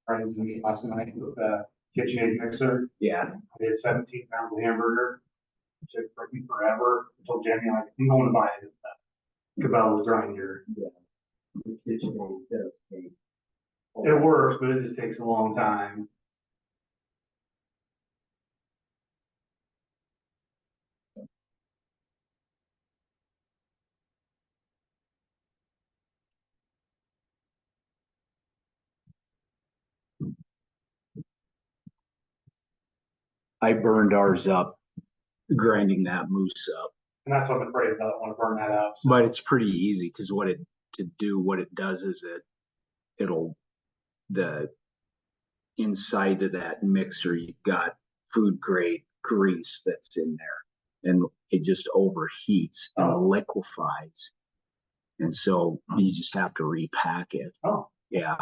friends to meet last night with a KitchenAid mixer. Yeah. I did 17 pounds of hamburger. It took freaking forever until Jenny like, I'm going to buy it. Cabela's grinder. Yeah. The KitchenAid does take. It works, but it just takes a long time. I burned ours up, grinding that moose up. And that's what I'm afraid of. I don't want to burn that up. So. But it's pretty easy because what it does is it'll the inside of that mixer, you've got food grade grease that's in there and it just overheats and liquefies. And so you just have to repack it. Oh. Yeah.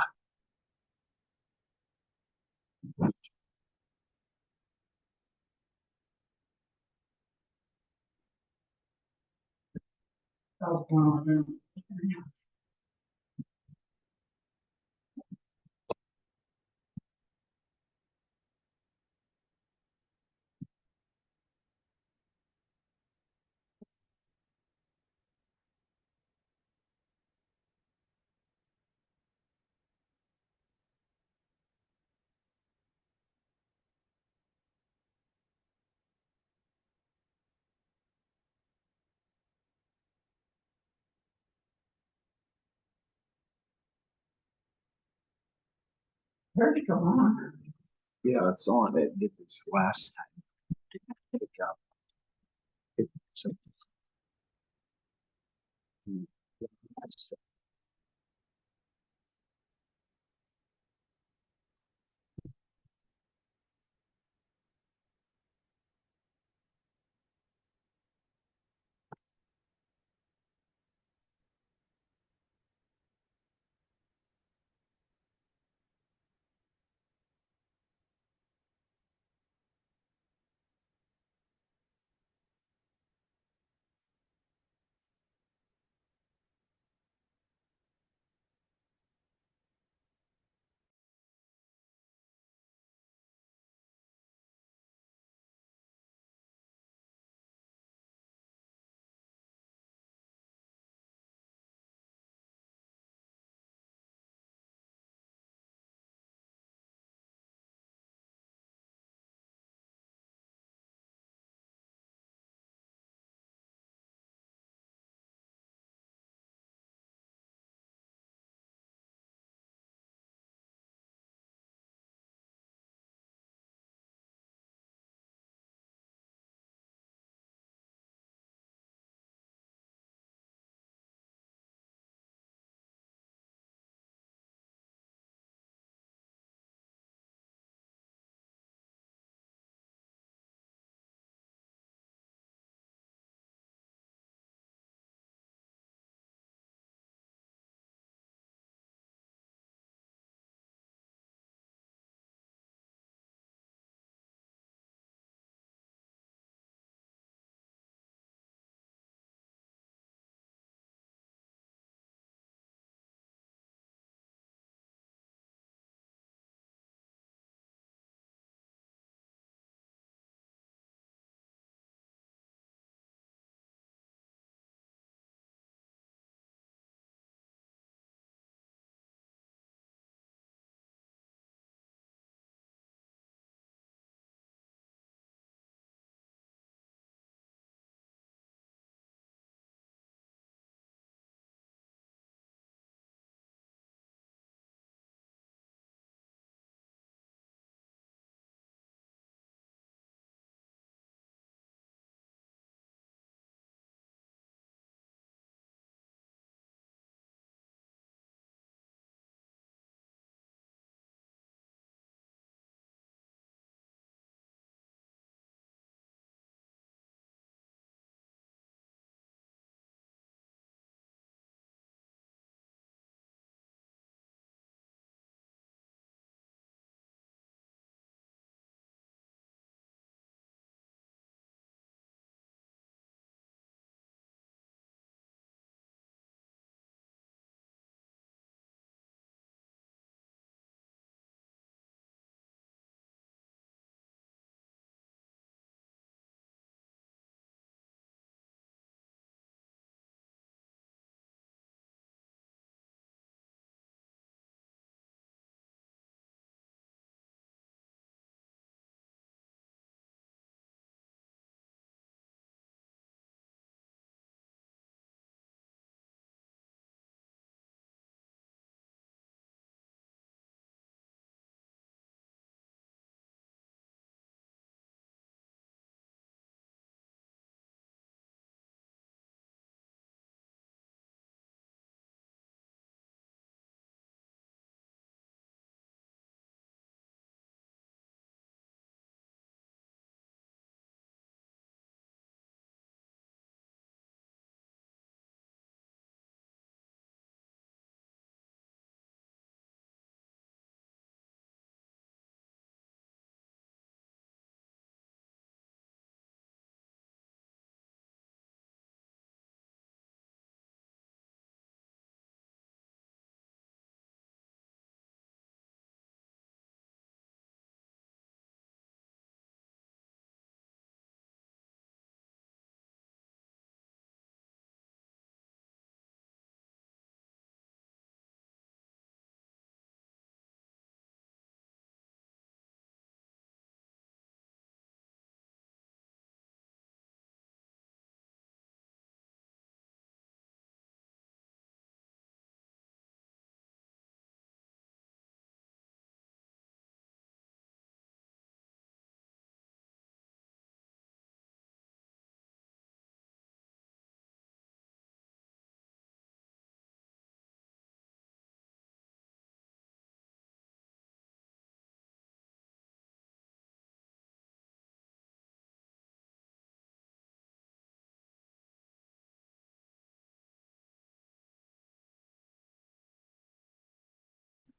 Where'd it go on? Yeah, it's on. It did this last time. Good job. So,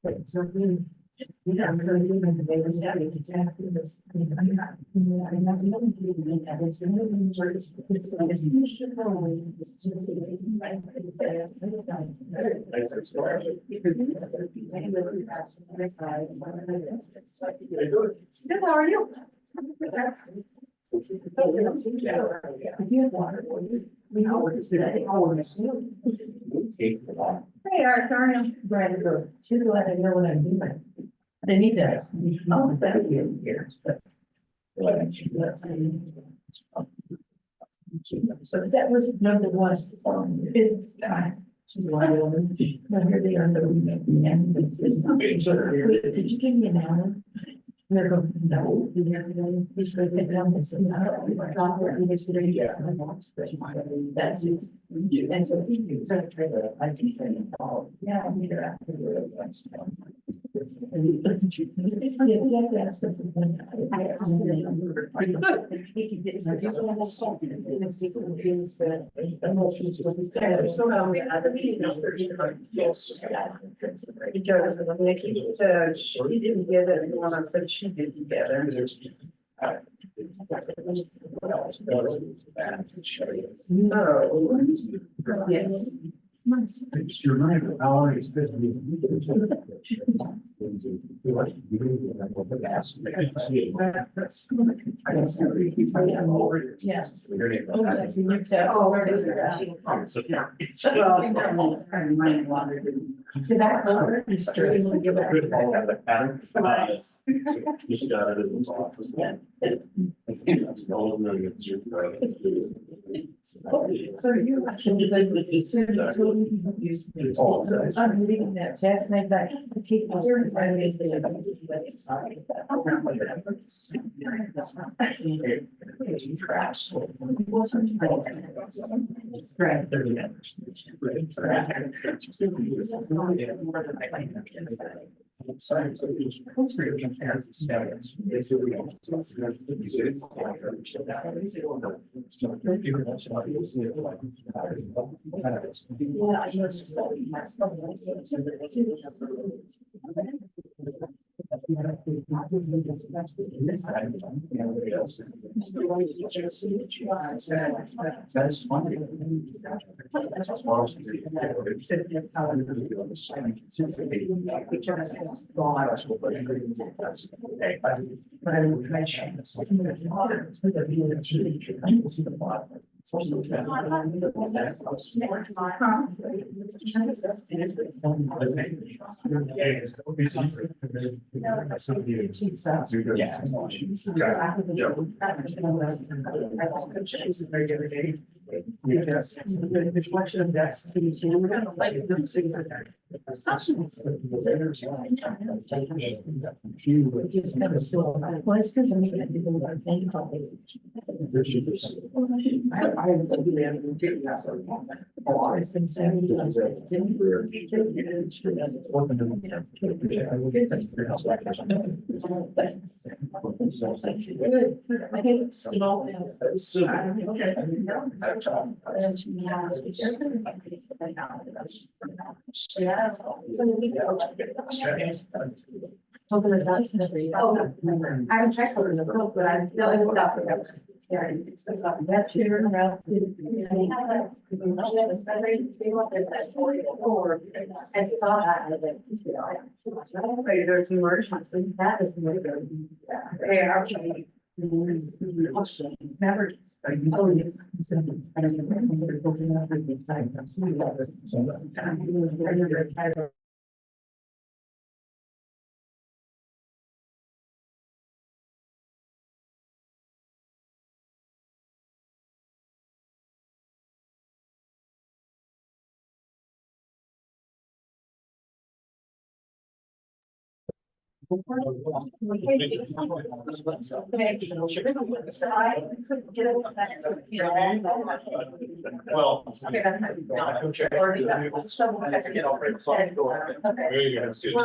So we got so you know the baby study exactly this. Good, how are you? We know what it's today. Hey, Art, how are you? Brandon goes, she's glad I know what I'm doing. They need to ask me, oh, thank you, years, but. So that was number one. She's one of them. But here they are, did you give me an hour? They're going, no, he's going to get down and say, no, that's it. And so he said, I think, yeah, I'm here after. Yes. Because Nikki said she didn't get it, and one said she didn't get it. No. Yes. It's your mind, how are you supposed to be? Yes. So you actually I'm reading that test and I thought, take my That's funny. Reflection, that's. Just kind of slow. Well, it's because I mean, I did a thing called. It's been 70 years. I think it's small. I haven't checked on the book, but I'm feeling stuff. That's here around. There's two words. That is the way to go. They are actually. Never. Oh, yes. Well. Okay, that's my. Well,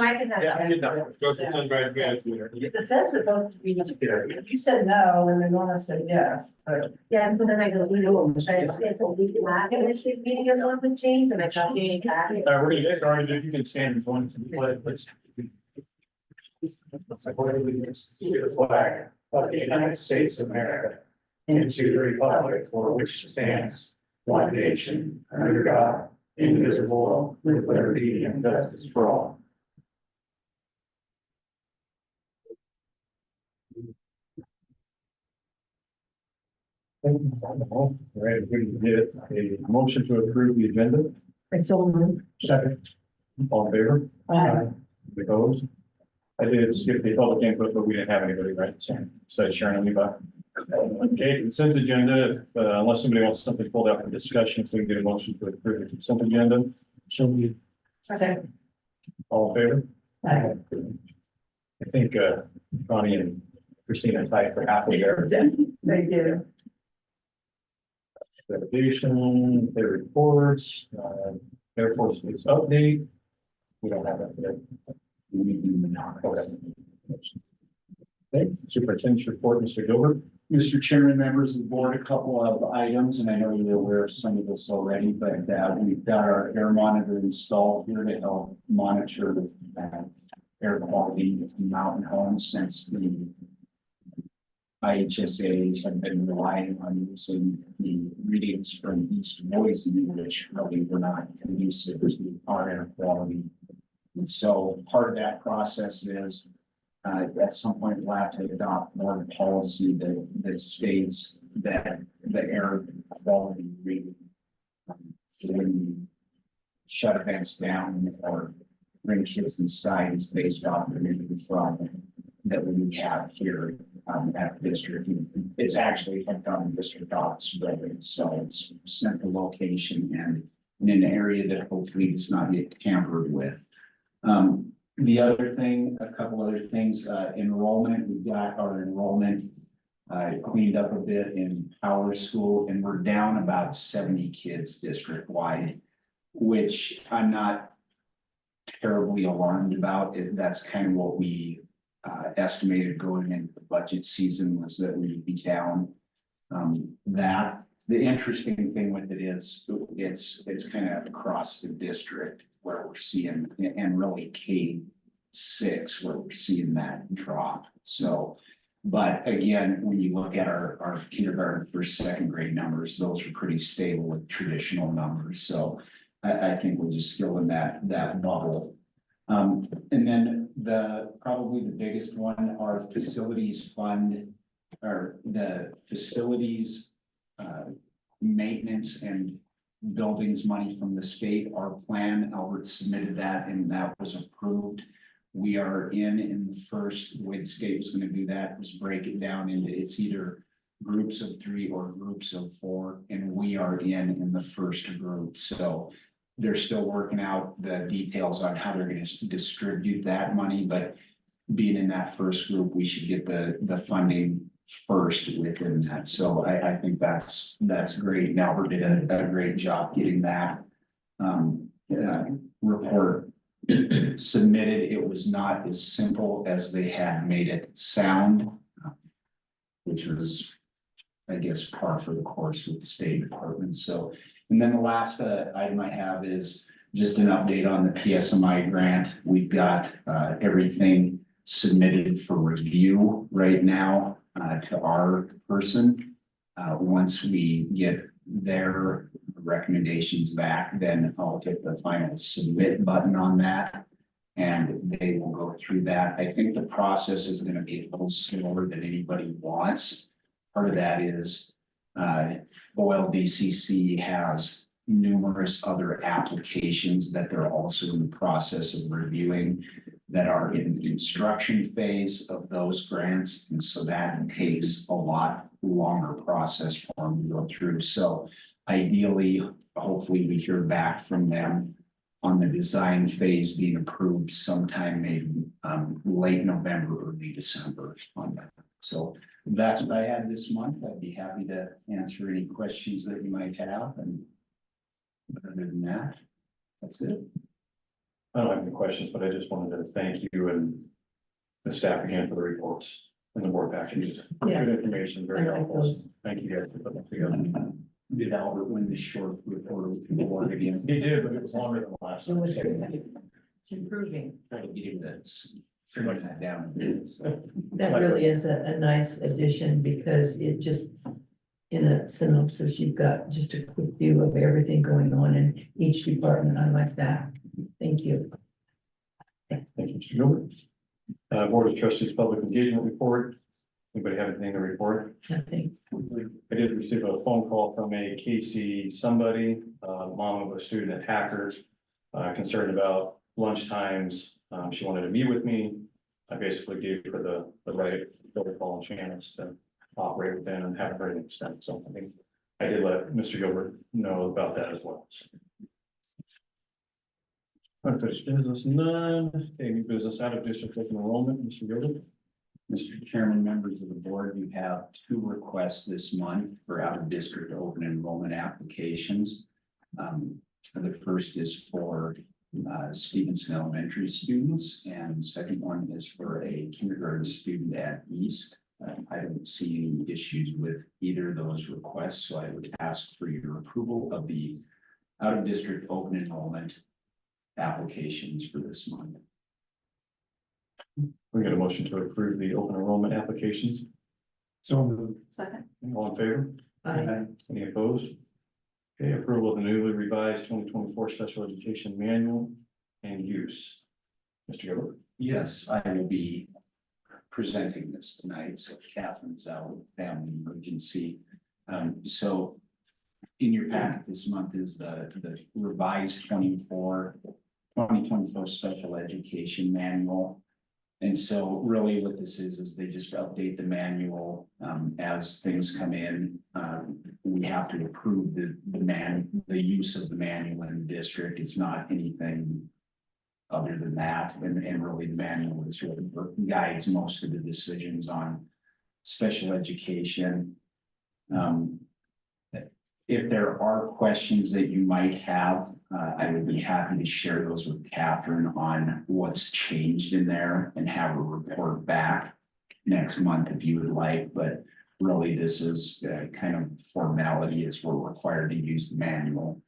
I can have. The sense of both. You said no, and then Lana said yes. Yeah, so then I go, we know. It's a week last, and it's meeting of the chains, and I got. We're gonna get started, if you can stand and join us in the play, please. I pledge allegiance to the flag of the United States of America and to the republic for which it stands, one nation, under God, indivisible, with liberty and justice for all. All right, if we can get a motion to approve the agenda, I so moved. second, all in favor? Opposed? I did skip the public input, but we didn't have anybody, right? So Sharon and Levi. Okay, consent agenda, unless somebody wants something pulled out for discussion, so we can get a motion to approve the consent agenda. So we, Second. all in favor? Aye. I think, Connie and Christina tied for half of their They do. delegation, their reports, Air Force Base update. We don't have that today. Okay, Superintendent's report, Mr. Gilbert. Mr. Chairman, members of the board, a couple of items, and I know you're aware of some of this already, but we've got our air monitor installed here to help monitor air quality in mountain homes since the IHSA have been relying on using the readings from East Boise, which really were not conducive to our air quality. And so part of that process is at some point we'll have to adopt board policy that states that the air quality reading when you shut events down or bring kids inside is based off the reading from that we have here at the district. It's actually hooked on the district office building, so it's central location and in an area that hopefully does not get tampered with. The other thing, a couple other things, enrollment, we've got our enrollment cleaned up a bit in Power School, and we're down about 70 kids district wide, which I'm not terribly alarmed about. That's kind of what we estimated going into the budget season, was that we'd be down that. The interesting thing with it is it's kind of across the district where we're seeing, and really K6 where we're seeing that drop. So, but again, when you look at our kindergarten first, second grade numbers, those are pretty stable with traditional numbers. So I think we're just still in that bubble. And then probably the biggest one, our facilities fund, or the facilities maintenance and buildings money from the state. Our plan, Albert submitted that and that was approved. We are in the first, the way the state was going to do that was break it down into, it's either groups of 3 or groups of 4, and we are in the first group. So they're still working out the details on how they're going to distribute that money, but being in that first group, we should get the funding first within that. So I think that's great. Now Albert did a great job getting that report submitted. It was not as simple as they had made it sound, which was, I guess, par for the course with the State Department. So, and then the last item I have is just an update on the PSMI grant. We've got everything submitted for review right now to our person. Once we get their recommendations back, then I'll hit the final submit button on that and they will go through that. I think the process is going to be a little slower than anybody wants. Part of that is OLDCC has numerous other applications that they're also in the process of reviewing that are in the construction phase of those grants. And so that takes a lot longer process for them to go through. So ideally, hopefully we hear back from them on the design phase being approved sometime maybe late November, early December on that. So that's what I had this month. I'd be happy to answer any questions that you might have. And other than that, that's it. I don't have any questions, but I just wanted to thank you and the staff again for the reports and the board packages. Yeah. Good information, very I like helpful. those. Thank you guys for putting that together. Did Albert win the short report with the board again? He did, but it was longer than the last It one. was, it's improving. Trying to get him to Turn that down a bit, so. That really is a nice addition because it just, in a synopsis, you've got just a quick view of everything going on in each department. I like that. Thank you. Thank you, Mr. Gilbert. Board of Trustees Public Engagement Report. Anybody have anything to report? Nothing. I did receive a phone call from a Casey somebody, mom of a student at Hackers, concerned about lunch times. She wanted to meet with me. I basically gave her the right protocol and channels to operate within and have her extent. So I think I did let Mr. Gilbert know about that as well. Unfinished business, none. Okay, new business out of district open enrollment, Mr. Gilbert. Mr. Chairman, members of the board, you have 2 requests this month for out-of-district open enrollment applications. The first is for Stevenson Elementary students, and the second one is for a kindergarten student at East. I don't see any issues with either of those requests, so I would ask for your approval of the out-of-district open enrollment applications for this month. We got a motion to approve the open enrollment applications. So Second. All in favor? Any opposed? Okay, approval of the newly revised 2024 special education manual and use. Mr. Gilbert. Yes, I will be presenting this tonight, so Catherine's out with family emergency. So in your packet this month is the revised 2024 special education manual. And so really what this is they just update the manual as things come in. We have to approve the use of the manual in the district. It's not anything other than that. And really the manual is what guides most of the decisions on special education. If there are questions that you might have, I would be happy to share those with Catherine on what's changed in there and have a report back next month if you would like, but really this is kind of formality as we're required to use the manual.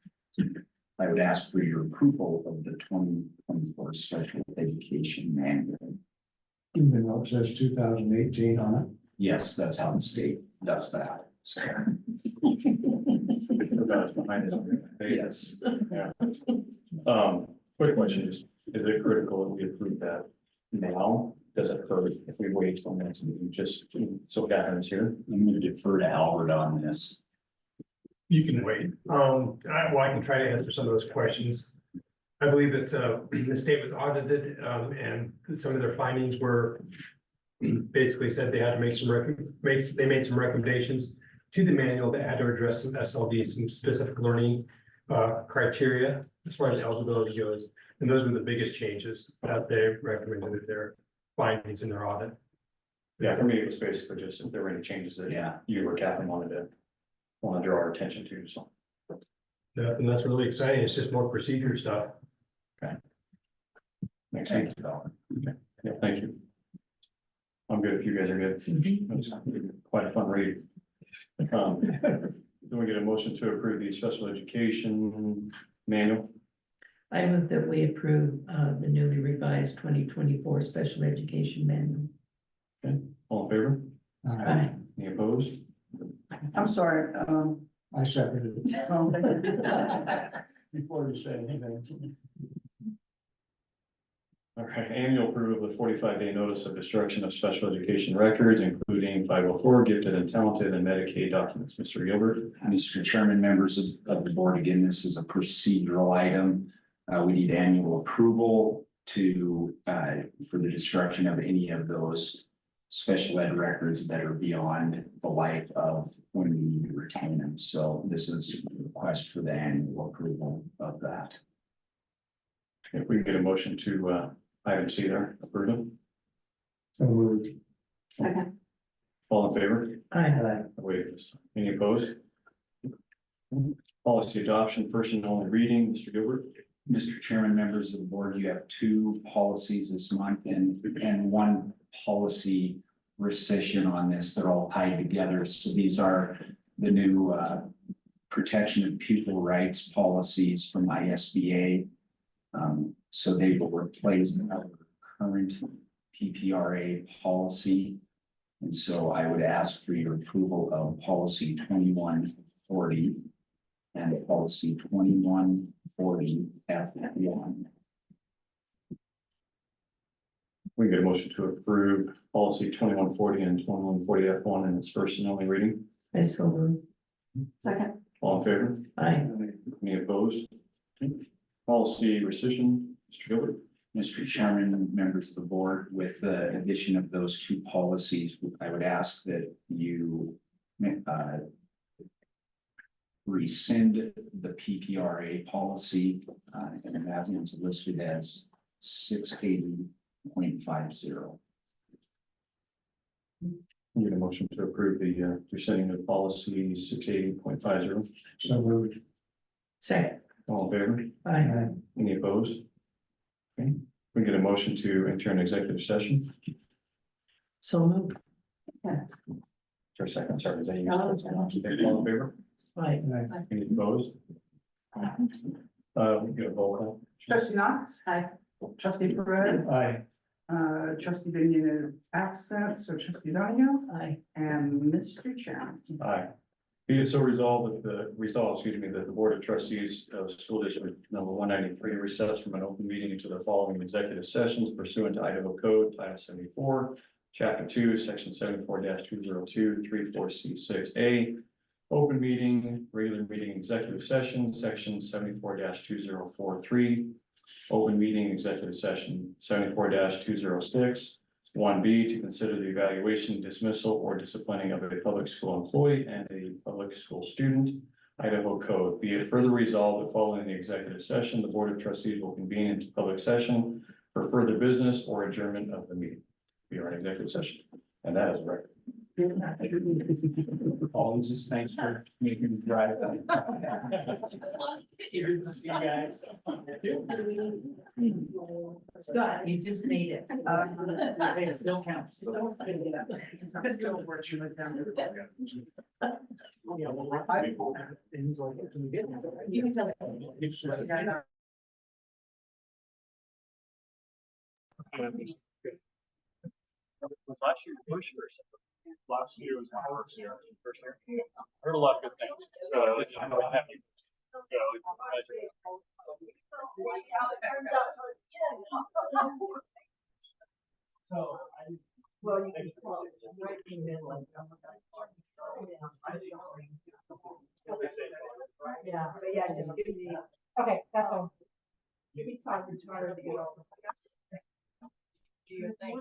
I would ask for your approval of the 2024 special education manual. even though it says 2018 on it. Yes, that's how the state does that. So, That's behind us. yes. Yeah. Quick question is it critical that we approve that now? Does it hurt if we wait till next meeting, just so Catherine's here? I'm going to defer to Albert on this. You can wait. I can try to answer some of those questions. I believe that the state was audited and some of their findings were basically said they had to make they made some recommendations to the manual that had to address some SLD, some specific learning criteria as far as eligibility goes. And those were the biggest changes that they recommended in their findings in their audit. Yeah, for me, it was basically just if there were any changes that Yeah. you or Catherine want to draw our attention to, so. And that's really exciting. It's just more procedure stuff. Makes sense. Thank you, Albert. Yeah, thank you. I'm good if you guys are good. It's quite a fun read. Do we get a motion to approve the special education manual? I move that we approve the newly revised 2024 special education manual. All in favor? Aye. Any opposed? I'm sorry, I seconded it. Before you say anything. All right, annual approval of the 45-day notice of destruction of special education records, including 504 gifted and talented and Medicaid documents. Mr. Gilbert. Mr. Chairman, members of the board, again, this is a procedural item. We need annual approval to, for the destruction of any of those special ed records that are beyond the life of when we need to retain them. So this is a request for the annual approval of that. If we can get a motion to item C there, approve them. So moved. second, All in favor? Aye. Wait, any opposed? Policy adoption, first and only reading, Mr. Gilbert. Mr. Chairman, members of the board, you have 2 policies this month and 1 policy rescission on this. They're all tied together. So these are the new protection of pupil rights policies from ISBA. So they will replace our current PPRA policy. And so I would ask for your approval of policy 2140 and policy 2140 F1. We get a motion to approve policy 2140 and 2140 F1 in its first and only reading. I so move. Second. All in favor? Aye. Any opposed? Policy rescission, Mr. Gilbert. Mr. Chairman, members of the board, with the addition of those two policies, I would ask that you rescind the PPRA policy, and that is listed as 680.50. We get a motion to approve the rescinding of policy 680.50. So moved. Second. All in favor? Aye. Any opposed? Okay, we get a motion to enter an executive session. So move. For a second, sorry, is that you? No. All in favor? Aye. Any opposed? We get a roll call. Trustee Knox? Aye. Trustee Perez? Aye. Trustee Binion is absent, so trustee Daniel Aye. and Mr. Chairman. Aye. Be it so resolved that the Board of Trustees of School District number 193 recess from an open meeting into the following executive sessions pursuant to Idaho Code Title 74, Chapter 2, Section 74-202, 34C6A. Open meeting, regular meeting, executive session, Section 74-2043. Open meeting, executive session, 74-206. 1B, to consider the evaluation, dismissal, or disciplining of a public school employee and a public school student. Idaho Code. Be it further resolved that following the executive session, the Board of Trustees will convene into public session for further business or adjournment of the meeting. We are in executive session, and that is right. Paul, just thanks for making me drive. Scott, you just made it. It still counts. Just go where you went down. You can tell. Was last year Bush or something? Last year was my first year. Heard a lot of good things. So I'm happy. Well, you can call it right in the middle. Yeah, but yeah, just give me. Okay, that's all. Give me time to try to get over. Do you think?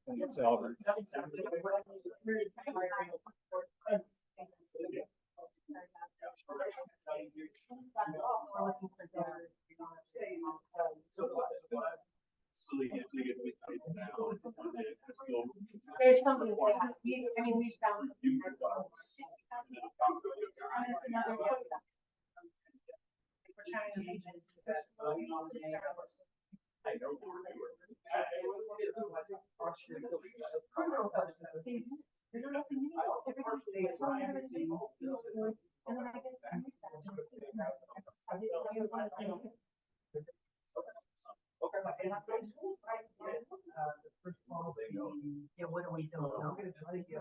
It's Albert. There's something like that. I mean, we found. We're trying to reach Yeah, what do we do? I do.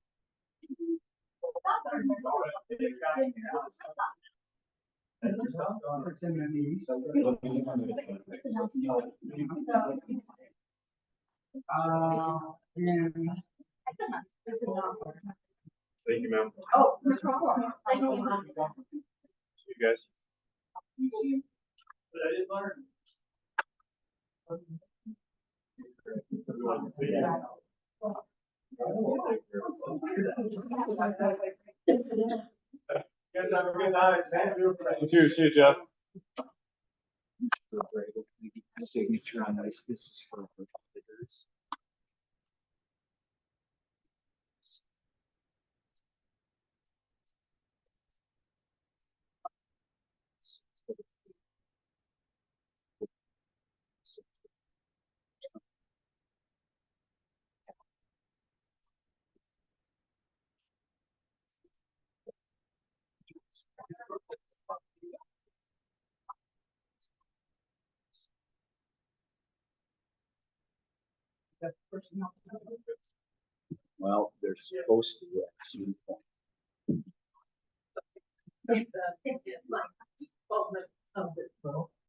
How are you? Thank you, ma'am. Oh, no problem. Thank you. See you guys. You guys have a good night. You too. See you, Jeff. signature on this. This is for auditors. Well, they're supposed to at some point.